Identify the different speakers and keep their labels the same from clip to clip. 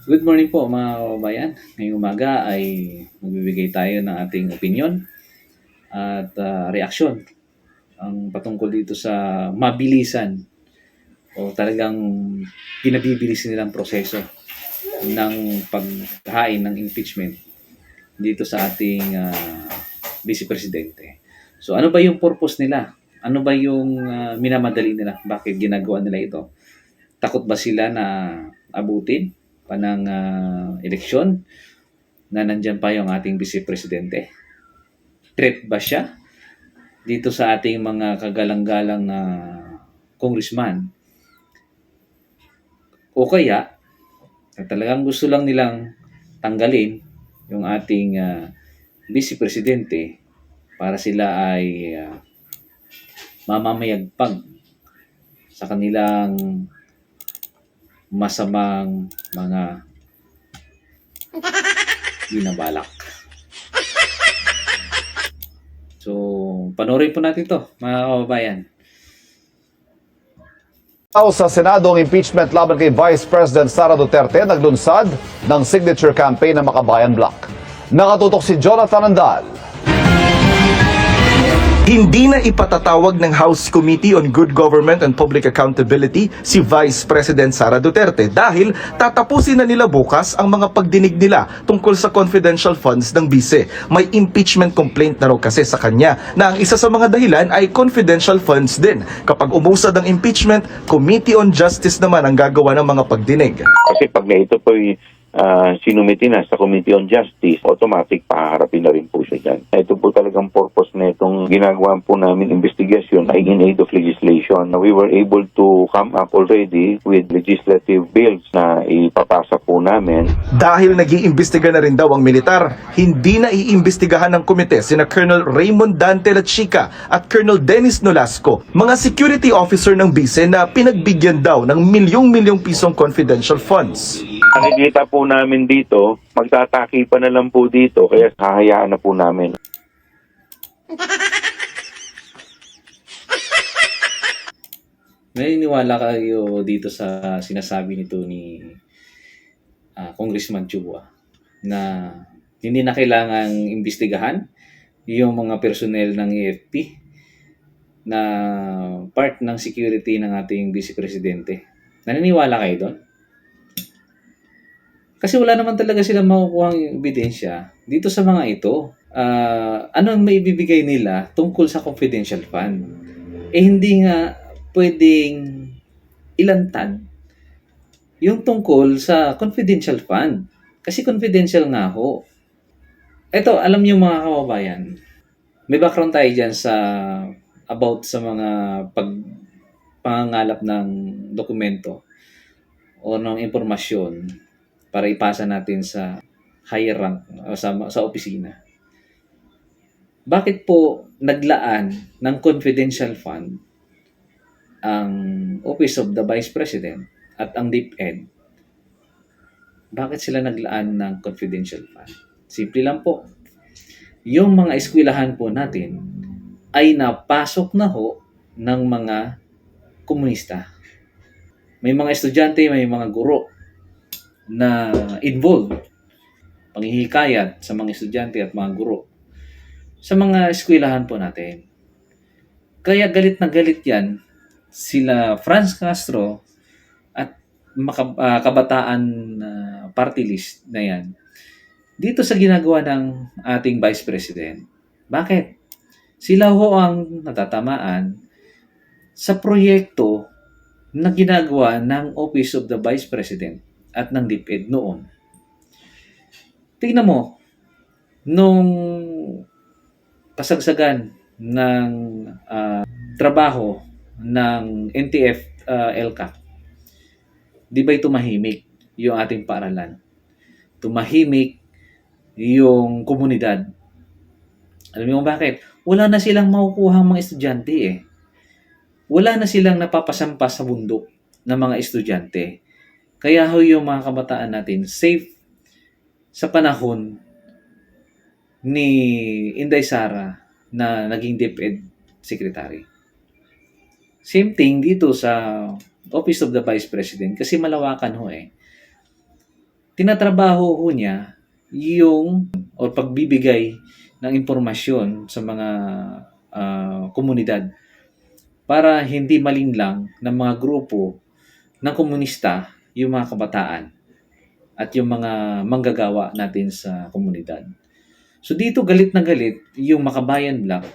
Speaker 1: Good morning po mga kababayan. Ngayong umaga ay magbibigay tayo ng ating opinion at reaksyon ang patungkol dito sa mabilisan o talagang pinabibilis nilang proseso ng paghain ng impeachment dito sa ating Vice Presidente. So ano ba yung purpose nila? Ano ba yung minamadali nila? Bakit ginagawa nila ito? Takot ba sila na abutin pa ng eleksyon na nandyan pa yung ating Vice Presidente? Threat ba siya dito sa ating mga kagalang-galang na congressman? O kaya, talagang gusto lang nilang tanggalin yung ating Vice Presidente para sila ay mamamayagpag sa kanilang masamang mga binabalak. So, panoorin po natin to mga kababayan.
Speaker 2: Sa Senado ang impeachment laban kay Vice President Sara Duterte naglunsad ng signature campaign ng Makabayan Bloc. Nakatutok si Jonathan Andal.
Speaker 3: Hindi na ipatatawag ng House Committee on Good Government and Public Accountability si Vice President Sara Duterte dahil tatapusin na nila bukas ang mga pagdinig nila tungkol sa confidential funds ng bise. May impeachment complaint na raw kasi sa kanya na ang isa sa mga dahilan ay confidential funds din. Kapag umusad ang impeachment, Committee on Justice naman ang gagawa ng mga pagdinig.
Speaker 4: Kasi pag ito po sinumiti na sa Committee on Justice, automatic paharapin na rin po siya dyan. Ito po talagang purpose na itong ginagawa po namin investigasyon ay in aid of legislation. We were able to come up already with legislative bills na ipapasa po namin.
Speaker 3: Dahil nag-iimbestiga na rin daw ang militar, hindi na iimbestigahan ng komite sina Colonel Raymond Dante Lachica at Colonel Dennis Nolasco, mga security officer ng bise na pinagbigyan daw ng milyong-milyong pisong confidential funds.
Speaker 4: Nakikita po namin dito, magtataki pa na lang po dito, kaya hahayaan na po namin.
Speaker 1: Naniniwala kayo dito sa sinasabi nito ni Congressman Chua na hindi na kailangang imbestigahan yung mga personnel ng AFP na part ng security ng ating Vice Presidente. Naniniwala kayo doon? Kasi wala naman talaga silang makukuhang ebidensya dito sa mga ito. Ano ang maibibigay nila tungkol sa confidential fund? Hindi nga pwedeng ilantad yung tungkol sa confidential fund. Kasi confidential nga ho. Ito, alam niyo mga kababayan, may background tayo dyan about sa mga pangangalap ng dokumento o ng impormasyon para ipasa natin sa higher rank o sa opisina. Bakit po naglaan ng confidential fund ang Office of the Vice President at ang DepEd? Bakit sila naglaan ng confidential fund? Simple lang po. Yung mga eskwelahan po natin ay napasok na ho ng mga komunista. May mga estudyante, may mga guro na involved, panghihikayat sa mga estudyante at mga guro sa mga eskwelahan po natin. Kaya galit na galit yan sila Franz Castro at kabataan party list na yan dito sa ginagawa ng ating Vice President. Bakit? Sila ho ang natatamaan sa proyekto na ginagawa ng Office of the Vice President at ng DepEd noon. Tingnan mo, nung kasagsagan ng trabaho ng NTF LCAC, di ba'y tumahimik yung ating paaralan? Tumahimik yung komunidad. Alam niyo bakit? Wala na silang makukuhang mga estudyante eh. Wala na silang napapasampa sa bundok ng mga estudyante. Kaya ho yung mga kabataan natin safe sa panahon ni Inday Sara na naging DepEd Secretary. Same thing dito sa Office of the Vice President kasi malawakan ho eh. tinatrabaho ho niya yung o pagbibigay ng impormasyon sa mga komunidad para hindi malinlang ng mga grupo ng komunista yung mga kabataan at yung mga manggagawa natin sa komunidad. So dito galit na galit yung Makabayan Black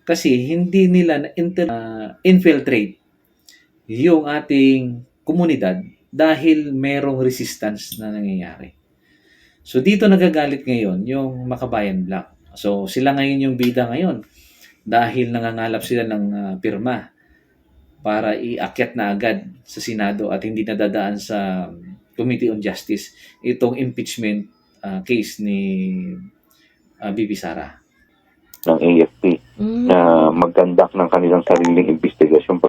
Speaker 1: kasi hindi nila infiltrate yung ating komunidad dahil merong resistance na nangyayari. So dito nagagalit ngayon yung Makabayan Black. So sila ngayon yung bida ngayon dahil nangangalap sila ng pirma para iakyat na agad sa Senado at hindi nadadaan sa Committee on Justice itong impeachment case ni BP Sara.
Speaker 4: Ng AFP na mag-conduct ng kanilang sariling investigasyon.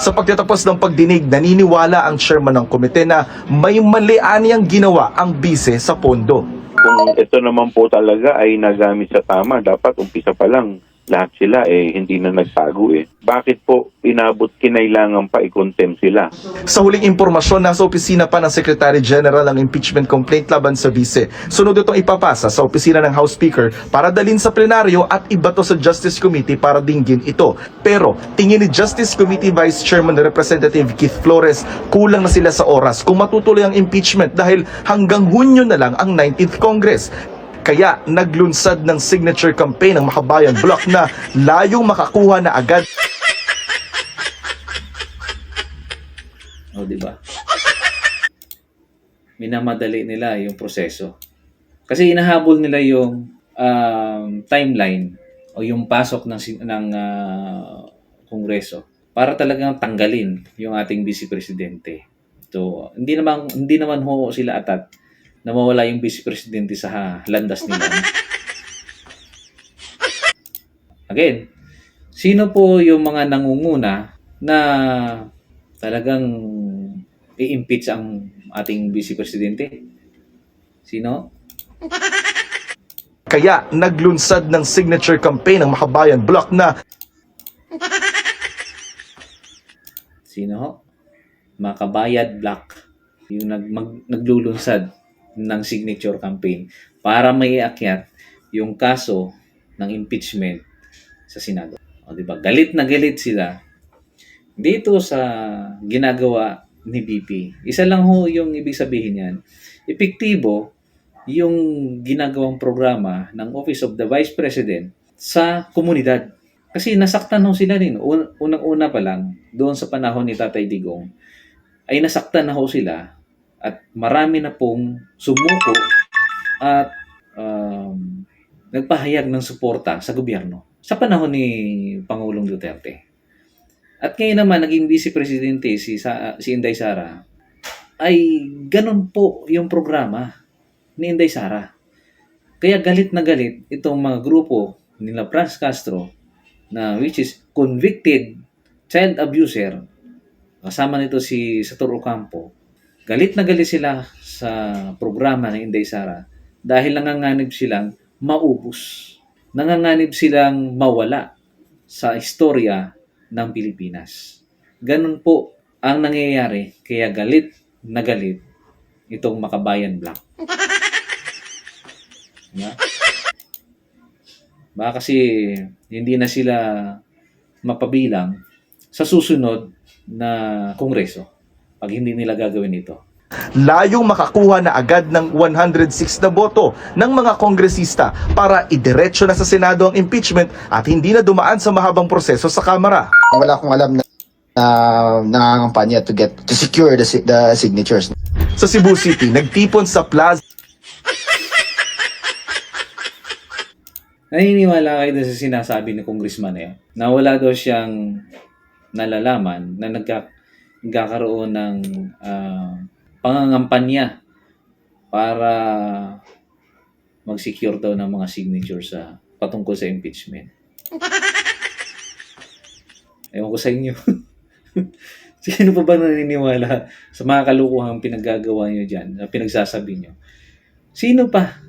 Speaker 3: Sa pagtatapos ng pagdinig, naniniwala ang chairman ng komite na may mali niyang ginawa ang bise sa pondo.
Speaker 4: Kung ito naman po talaga ay nagamit sa tama, dapat umpisa pa lang lahat sila hindi na nagtago Bakit po inabot kinailangan pa i-contempt sila?
Speaker 3: Sa huling impormasyon, nasa opisina pa ng Secretary General ang impeachment complaint laban sa bise. Sunod itong ipapasa sa opisina ng House Speaker para dalhin sa plenaryo at ibato sa Justice Committee para dinggin ito. Pero tingin ni Justice Committee Vice Chairman Representative Keith Flores, kulang na sila sa oras kung matutuloy ang impeachment dahil hanggang Hunyo na lang ang 19th Congress. Kaya naglunsad ng signature campaign ng Makabayan Bloc na layong makakuha na agad.
Speaker 1: O, di ba? Minamadali nila yung proseso. Kasi inahabol nila yung timeline o yung pasok ng Kongreso para talagang tanggalin yung ating Vice Presidente. So, hindi naman ho sila atat na mawala yung Vice Presidente sa landas nila. Again, sino po yung mga nangunguna na talagang i-impeach ang ating Vice Presidente? Sino?
Speaker 3: Kaya naglunsad ng signature campaign ng Makabayan Bloc na
Speaker 1: Sino ho? Makabayan Black. Yung naglulunsad ng signature campaign para maiakyat yung kaso ng impeachment sa Senado. O, di ba? Galit na galit sila dito sa ginagawa ni BP. Isa lang ho yung ibig sabihin yan. Epektibo yung ginagawang programa ng Office of the Vice President sa komunidad. Kasi nasaktan ho sila rin. Unang-una pa lang, doon sa panahon ni Tatay Digong, ay nasaktan na ho sila at marami na pong sumuko at nagpahayag ng suporta sa gobyerno sa panahon ni Pangulong Duterte. At ngayon naman, naging Vice Presidente si Inday Sara, ay ganun po yung programa ni Inday Sara. Kaya galit na galit itong mga grupo nila Franz Castro, na which is convicted child abuser, kasama nito si Sator Ocampo. Galit na galit sila sa programa ng Inday Sara dahil nanganganib silang maubos. Nanganganib silang mawala sa istorya ng Pilipinas. Ganun po ang nangyayari, kaya galit na galit itong Makabayan Black. Diba? Baka kasi hindi na sila mapabilang sa susunod na kongreso pag hindi nila gagawin ito.
Speaker 3: layong makakuha na agad ng 106 na boto ng mga kongresista para idiretso na sa Senado ang impeachment at hindi na dumaan sa mahabang proseso sa Kamara.
Speaker 5: Wala akong alam na nangangampanya to secure the signatures.
Speaker 3: Sa Cebu City, nagtipon sa plaza
Speaker 1: Naniniwala kayo sa sinasabi ni Congressman na wala daw siyang nalalaman na nagkakaroon ng pangangampanya para mag-secure daw ng mga signature sa patungkol sa impeachment. Ewan ko sa inyo. Sino pa ba naniniwala sa mga kalukuhang pinaggagawa nyo dyan, na pinagsasabi nyo? Sino pa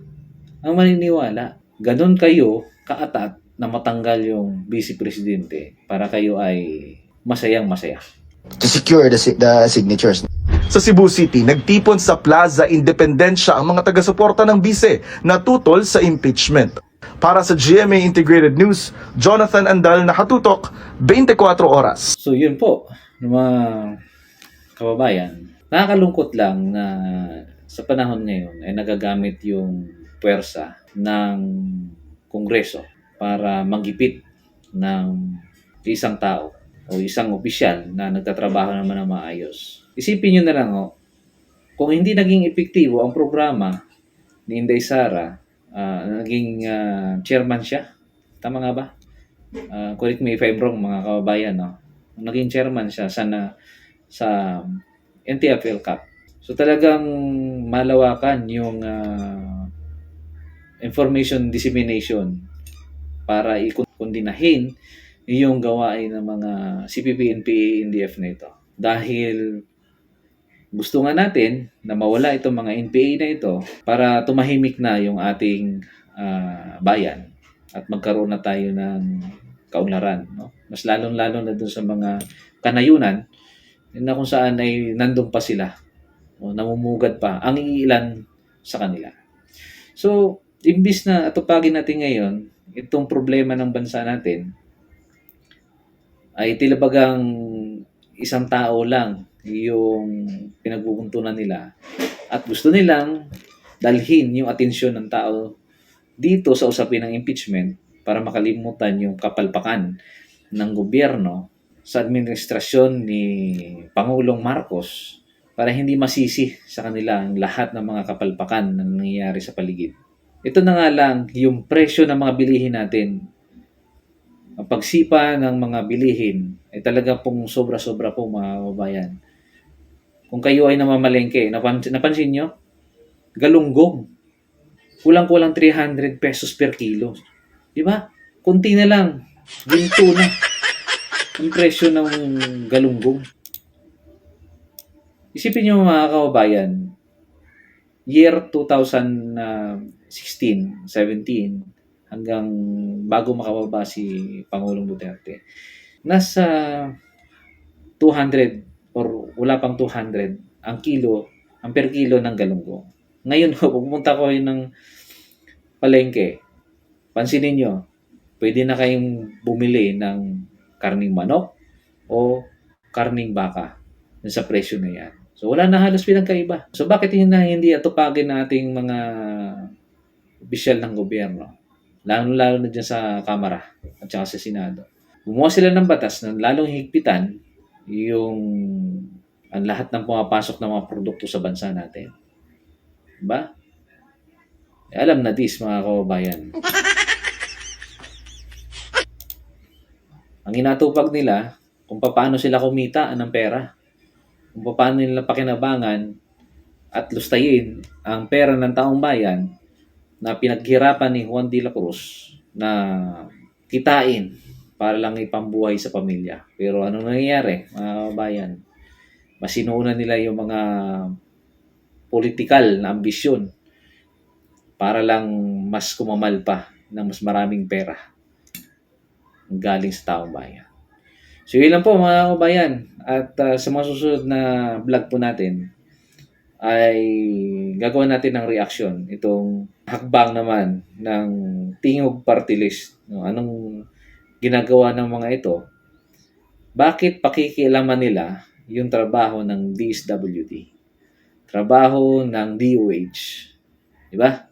Speaker 1: ang maniniwala? Ganon kayo kaatat na matanggal yung Vice Presidente para kayo ay masayang-masaya.
Speaker 5: To secure the signatures.
Speaker 3: Sa Cebu City, nagtipon sa Plaza Independencia ang mga taga-suporta ng bise na tutol sa impeachment. Para sa GMA Integrated News, Jonathan Andal, nakatutok, 24 oras.
Speaker 1: So yun po, mga kababayan. Nakakalungkot lang na sa panahon ngayon ay nagagamit yung puwersa ng Kongreso para manggipit ng isang tao o isang opisyal na nagtatrabaho naman ng maayos. Isipin nyo na lang, kung hindi naging epektibo ang programa ni Inday Sara, naging chairman siya. Tama nga ba? Correct me if I'm wrong, mga kababayan. No? Naging chairman siya sa NTFL Cup. So talagang malawakan yung information dissemination para ikundinahin yung gawain ng mga CPP, NPA, NDF na ito. Dahil gusto nga natin na mawala itong mga NPA na ito para tumahimik na yung ating bayan at magkaroon na tayo ng kaunlaran. No? Mas lalong-lalo na dun sa mga kanayunan na kung saan ay nandun pa sila o namumugad pa ang iilan sa kanila. So, imbis na atupagin natin ngayon itong problema ng bansa natin, ay tila bagang isang tao lang yung pinagbubuntunan nila at gusto nilang dalhin yung atensyon ng tao dito sa usapin ng impeachment para makalimutan yung kapalpakan ng gobyerno sa administrasyon ni Pangulong Marcos para hindi masisi sa kanila ang lahat ng mga kapalpakan na nangyayari sa paligid. Ito na nga lang yung presyo ng mga bilihin natin. Ang pagsipa ng mga bilihin ay talaga pong sobra-sobra po, mga kababayan. Kung kayo ay namamalengke, napansin nyo? Galunggong. Kulang-kulang 300 pesos per kilo. Di ba? Kunti na lang. Ginto na ang presyo ng galunggong. Isipin nyo, mga kababayan, year 2016, 17, hanggang bago makababa si Pangulong Duterte, nasa 200 or wala pang 200 ang per kilo ng galunggong. Ngayon, pumunta ko yun ng palengke, pansinin nyo, pwede na kayong bumili ng karning manok o karning baka sa presyo na yan. So, wala na halos pinagkaiba. So, bakit hindi atupagin nating mga opisyal ng gobyerno? Lalo na dyan sa Kamara at saka sa Senado. Gumawa sila ng batas na lalong higpitan yung ang lahat ng pumapasok ng mga produkto sa bansa natin. Diba? Alam na this, mga kababayan. Ang inatupag nila kung paano sila kumita ng pera. Kung paano nila pakinabangan at lustayin ang pera ng taong bayan na pinaghirapan ni Juan de la Cruz na kitain para lang ipambuhay sa pamilya. Pero ano nangyayari, mga kababayan? Masinuunan nila yung mga politikal na ambisyon para lang mas kumamal pa ng mas maraming pera galing sa taong bayan. So yun lang po, mga kababayan. At sa mga susunod na vlog po natin ay gagawin natin ng reaction itong hakbang naman ng Tingog Party List. No, anong ginagawa ng mga ito? Bakit pakikialaman nila yung trabaho ng DSWD? Trabaho ng DOH. Diba?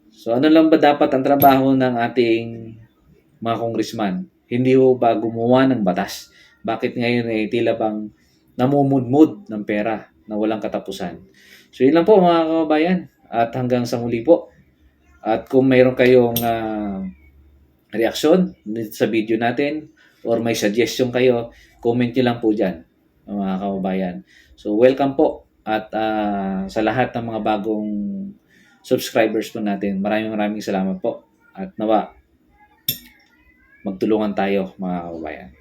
Speaker 1: So ano lang ba dapat ang trabaho ng ating mga congressman? Hindi ho ba gumawa ng batas? Bakit ngayon ay tila bang namumudmud ng pera na walang katapusan? So yun lang po, mga kababayan. At hanggang sa muli po. At kung mayroon kayong reaksyon sa video natin or may suggestion kayo, comment nyo lang po dyan, mga kababayan. So welcome po. At sa lahat ng mga bagong subscribers po natin, maraming salamat po. At nawa, magtulungan tayo, mga kababayan.